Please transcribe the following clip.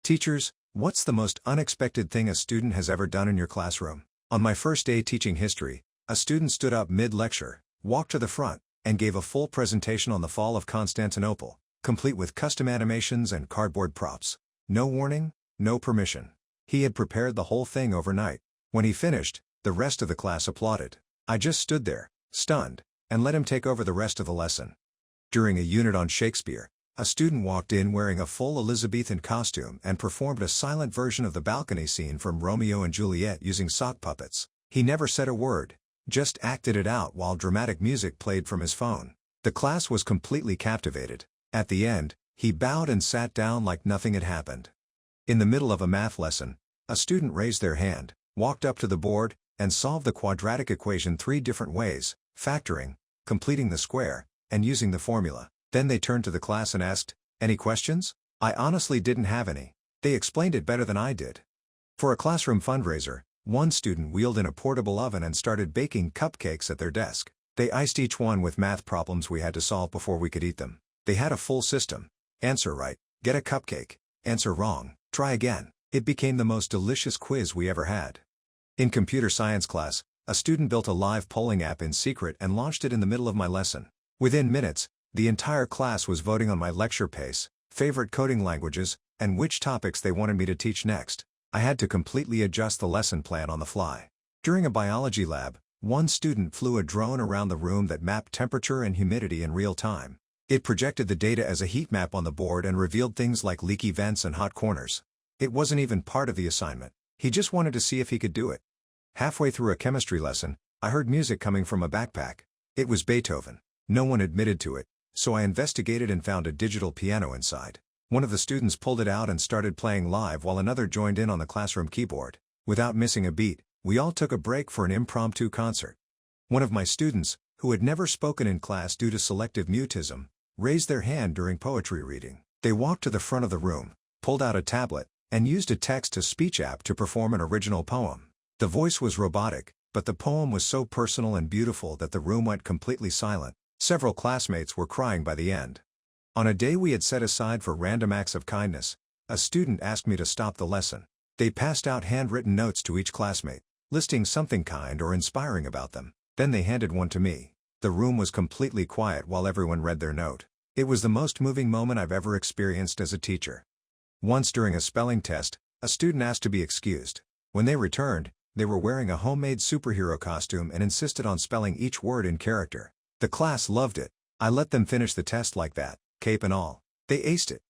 Teachers, what's the most unexpected thing a student has ever done in your classroom? On my first day teaching history, a student stood up mid-lecture, walked to the front, and gave a full presentation on the fall of Constantinople, complete with custom animations and cardboard props. No warning, no permission. He had prepared the whole thing overnight. When he finished, the rest of the class applauded. I just stood there, stunned, and let him take over the rest of the lesson. During a unit on Shakespeare, a student walked in wearing a full Elizabethan costume and performed a silent version of the balcony scene from Romeo and Juliet using sock puppets. He never said a word, just acted it out while dramatic music played from his phone. The class was completely captivated. At the end, he bowed and sat down like nothing had happened. In the middle of a math lesson, a student raised their hand, walked up to the board, and solved the quadratic equation 3 different ways: factoring, completing the square, and using the formula. Then they turned to the class and asked, "Any questions?" I honestly didn't have any. They explained it better than I did. For a classroom fundraiser, one student wheeled in a portable oven and started baking cupcakes at their desk. They iced each one with math problems we had to solve before we could eat them. They had a full system. Answer right, get a cupcake. Answer wrong, try again. It became the most delicious quiz we ever had. In computer science class, a student built a live polling app in secret and launched it in the middle of my lesson. Within minutes, the entire class was voting on my lecture pace, favorite coding languages, and which topics they wanted me to teach next. I had to completely adjust the lesson plan on the fly. During a biology lab, one student flew a drone around the room that mapped temperature and humidity in real time. It projected the data as a heat map on the board and revealed things like leaky vents and hot corners. It wasn't even part of the assignment. He just wanted to see if he could do it. Halfway through a chemistry lesson, I heard music coming from a backpack. It was Beethoven. No one admitted to it, so I investigated and found a digital piano inside. One of the students pulled it out and started playing live while another joined in on the classroom keyboard. Without missing a beat, we all took a break for an impromptu concert. One of my students, who had never spoken in class due to selective mutism, raised their hand during poetry reading. They walked to the front of the room, pulled out a tablet, and used a text-to-speech app to perform an original poem. The voice was robotic, but the poem was so personal and beautiful that the room went completely silent. Several classmates were crying by the end. On a day we had set aside for random acts of kindness, a student asked me to stop the lesson. They passed out handwritten notes to each classmate, listing something kind or inspiring about them. Then they handed one to me. The room was completely quiet while everyone read their note. It was the most moving moment I've ever experienced as a teacher. Once during a spelling test, a student asked to be excused. When they returned, they were wearing a homemade superhero costume and insisted on spelling each word in character. The class loved it. I let them finish the test like that, cape and all. They aced it.